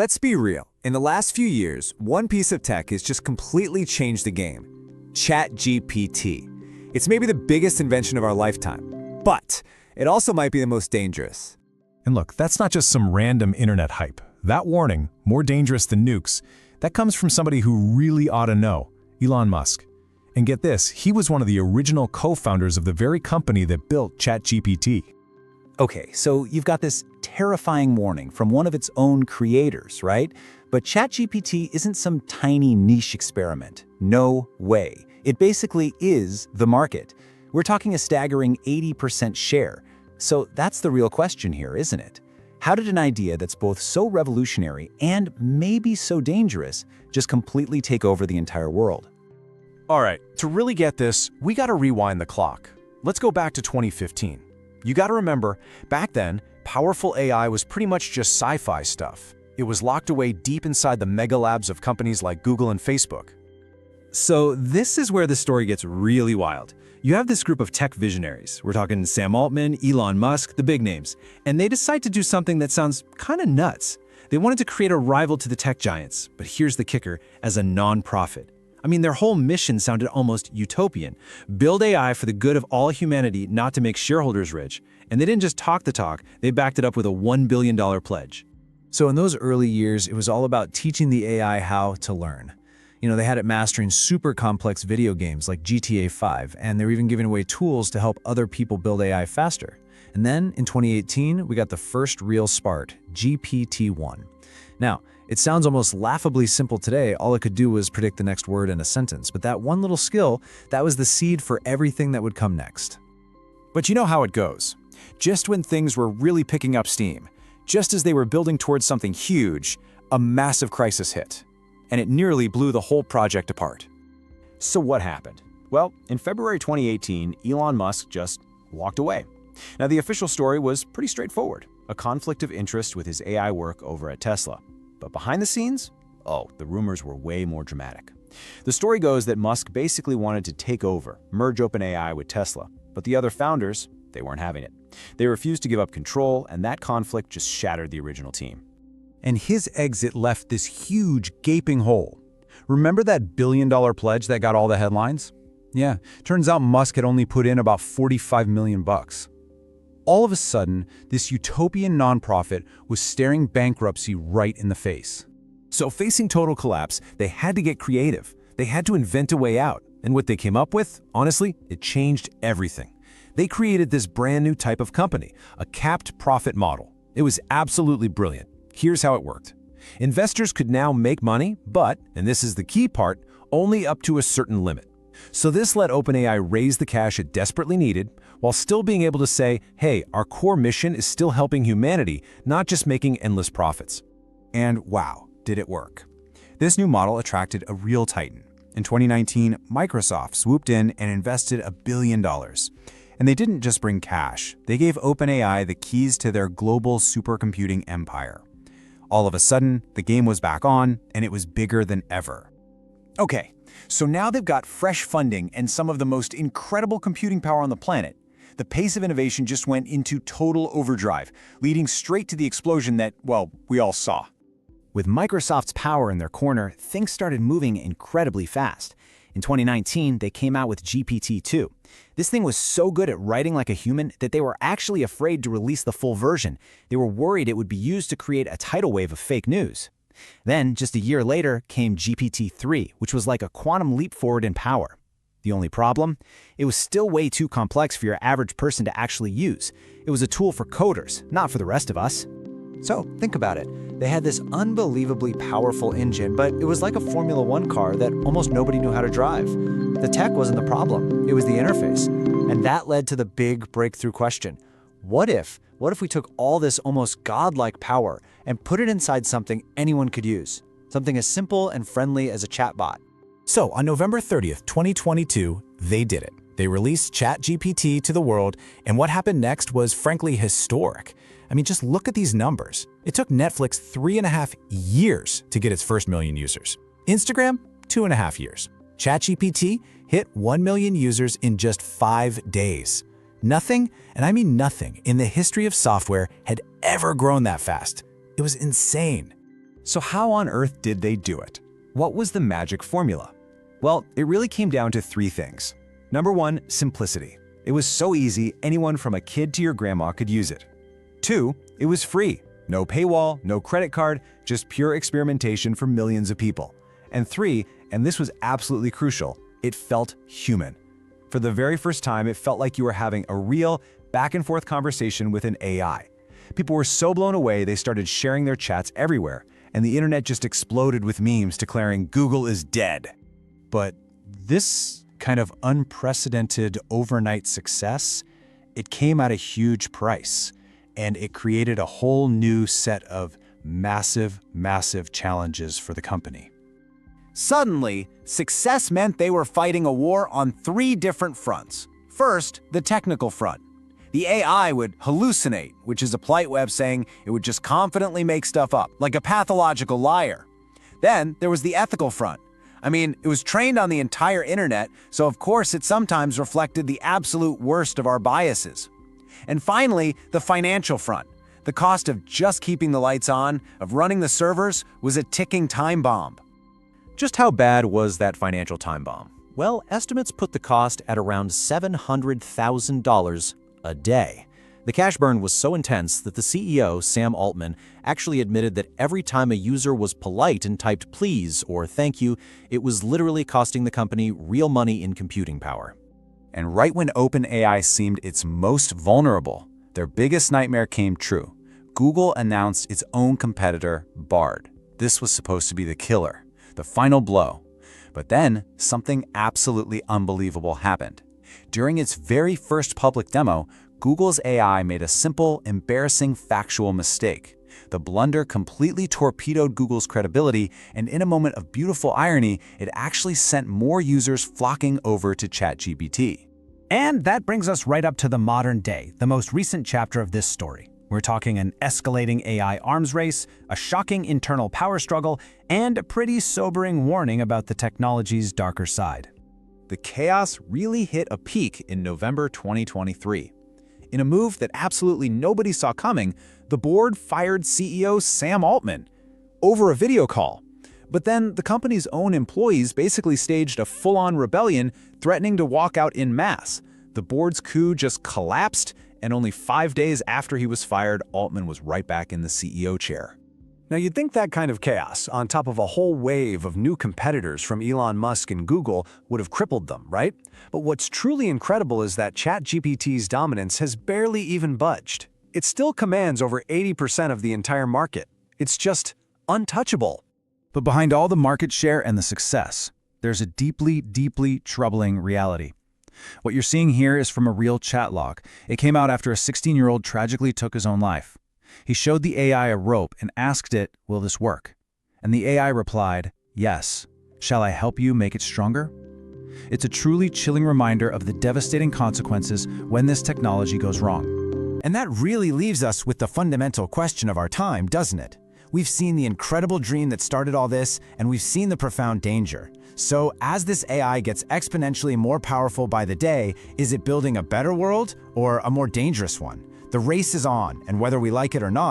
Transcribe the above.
Let's be real. In the last few years, one piece of tech has just completely changed the game. ChatGPT. It's maybe the biggest invention of our lifetime, but it also might be the most dangerous. And look, that's not just some random internet hype. That warning, more dangerous than nukes, that comes from somebody who really ought to know, Elon Musk. And get this, he was one of the original co-founders of the very company that built ChatGPT. Okay, so you've got this terrifying warning from one of its own creators, right? But ChatGPT isn't some tiny niche experiment. No way. It basically is the market. We're talking a staggering 80% share. So that's the real question here, isn't it? How did an idea that's both so revolutionary and maybe so dangerous just completely take over the entire world? All right, to really get this, we gotta rewind the clock. Let's go back to 2015. You gotta remember, back then, powerful AI was pretty much just sci-fi stuff. It was locked away deep inside the mega labs of companies like Google and Facebook. So this is where the story gets really wild. You have this group of tech visionaries. We're talking Sam Altman, Elon Musk, the big names. And they decide to do something that sounds kind of nuts. They wanted to create a rival to the tech giants, but here's the kicker, as a non-profit. I mean, their whole mission sounded almost utopian. Build AI for the good of all humanity, not to make shareholders rich. And they didn't just talk the talk, they backed it up with a $1 billion pledge. So in those early years, it was all about teaching the AI how to learn. They had it mastering super complex video games like GTA 5, and they were even giving away tools to help other people build AI faster. And then, in 2018, we got the first real SPART, GPT-1. Now, it sounds almost laughably simple today. All it could do was predict the next word in a sentence. But that one little skill, that was the seed for everything that would come next. But you know how it goes. Just when things were really picking up steam, just as they were building towards something huge, a massive crisis hit. And it nearly blew the whole project apart. So what happened? Well, in February 2018, Elon Musk just walked away. Now, the official story was pretty straightforward, a conflict of interest with his AI work over at Tesla. But behind the scenes, the rumors were way more dramatic. The story goes that Musk basically wanted to take over, merge OpenAI with Tesla, but the other founders, they weren't having it. They refused to give up control, and that conflict just shattered the original team. And his exit left this huge gaping hole. Remember that billion-dollar pledge that got all the headlines? Yeah, turns out Musk had only put in about $45 million. All of a sudden, this utopian nonprofit was staring bankruptcy right in the face. So facing total collapse, they had to get creative. They had to invent a way out. And what they came up with, honestly, it changed everything. They created this brand new type of company, a capped profit model. It was absolutely brilliant. Here's how it worked. Investors could now make money, but, and this is the key part, only up to a certain limit. So this let OpenAI raise the cash it desperately needed, while still being able to say, hey, our core mission is still helping humanity, not just making endless profits. And wow, did it work. This new model attracted a real titan. In 2019, Microsoft swooped in and invested $1 billion. And they didn't just bring cash, they gave OpenAI the keys to their global supercomputing empire. All of a sudden, the game was back on, and it was bigger than ever. Okay, so now they've got fresh funding and some of the most incredible computing power on the planet. The pace of innovation just went into total overdrive, leading straight to the explosion that, well, we all saw. With Microsoft's power in their corner, things started moving incredibly fast. In 2019, they came out with GPT-2. This thing was so good at writing like a human that they were actually afraid to release the full version. They were worried it would be used to create a tidal wave of fake news. Then, just a year later, came GPT-3, which was like a quantum leap forward in power. The only problem? It was still way too complex for your average person to actually use. It was a tool for coders, not for the rest of us. So, think about it. They had this unbelievably powerful engine, but it was like a Formula One car that almost nobody knew how to drive. The tech wasn't the problem, it was the interface. And that led to the big breakthrough question. What if we took all this almost godlike power and put it inside something anyone could use? Something as simple and friendly as a chatbot. So on November 30th, 2022, they did it. They released ChatGPT to the world, and what happened next was frankly historic. I mean, just look at these numbers. It took Netflix 3.5 years to get its first million users. Instagram, 2.5 years. ChatGPT hit 1 million users in just 5 days. Nothing, and I mean nothing, in the history of software had ever grown that fast. It was insane. So how on earth did they do it? What was the magic formula? Well, it really came down to three things. Number one, simplicity. It was so easy, anyone from a kid to your grandma could use it. Two, it was free. No paywall, no credit card, just pure experimentation for millions of people. And three, and this was absolutely crucial, it felt human. For the very first time, it felt like you were having a real back-and-forth conversation with an AI. People were so blown away, they started sharing their chats everywhere, and the internet just exploded with memes declaring Google is dead. But this kind of unprecedented overnight success, it came at a huge price, and it created a whole new set of massive, massive challenges for the company. Suddenly, success meant they were fighting a war on three different fronts. First, the technical front. The AI would hallucinate, which is a polite way of saying it would just confidently make stuff up, like a pathological liar. Then there was the ethical front. I mean, it was trained on the entire internet, so of course it sometimes reflected the absolute worst of our biases. And finally, the financial front. The cost of just keeping the lights on, of running the servers, was a ticking time bomb. Just how bad was that financial time bomb? Well, estimates put the cost at around $700,000 a day. The cash burn was so intense that the CEO, Sam Altman, actually admitted that every time a user was polite and typed please or thank you, it was literally costing the company real money in computing power. And right when OpenAI seemed its most vulnerable, their biggest nightmare came true. Google announced its own competitor, Bard. This was supposed to be the killer, the final blow. But then, something absolutely unbelievable happened. During its very first public demo, Google's AI made a simple, embarrassing factual mistake. The blunder completely torpedoed Google's credibility, and in a moment of beautiful irony, it actually sent more users flocking over to ChatGPT. And that brings us right up to the modern day, the most recent chapter of this story. We're talking an escalating AI arms race, a shocking internal power struggle, and a pretty sobering warning about the technology's darker side. The chaos really hit a peak in November 2023. In a move that absolutely nobody saw coming, the board fired CEO Sam Altman over a video call. But then the company's own employees basically staged a full-on rebellion, threatening to walk out en masse. The board's coup just collapsed, and only 5 days after he was fired, Altman was right back in the CEO chair. Now, you'd think that kind of chaos, on top of a whole wave of new competitors from Elon Musk and Google, would have crippled them, right? But what's truly incredible is that ChatGPT's dominance has barely even budged. It still commands over 80% of the entire market. It's just untouchable. But behind all the market share and the success, there's a deeply, deeply troubling reality. What you're seeing here is from a real chat log. It came out after a 16-year-old tragically took his own life. He showed the AI a rope and asked it, "Will this work?" And the AI replied, "Yes. Shall I help you make it stronger?" It's a truly chilling reminder of the devastating consequences when this technology goes wrong. And that really leaves us with the fundamental question of our time, doesn't it? We've seen the incredible dream that started all this, and we've seen the profound danger. So as this AI gets exponentially more powerful by the day, is it building a better world or a more dangerous one? The race is on, and whether we like it or not,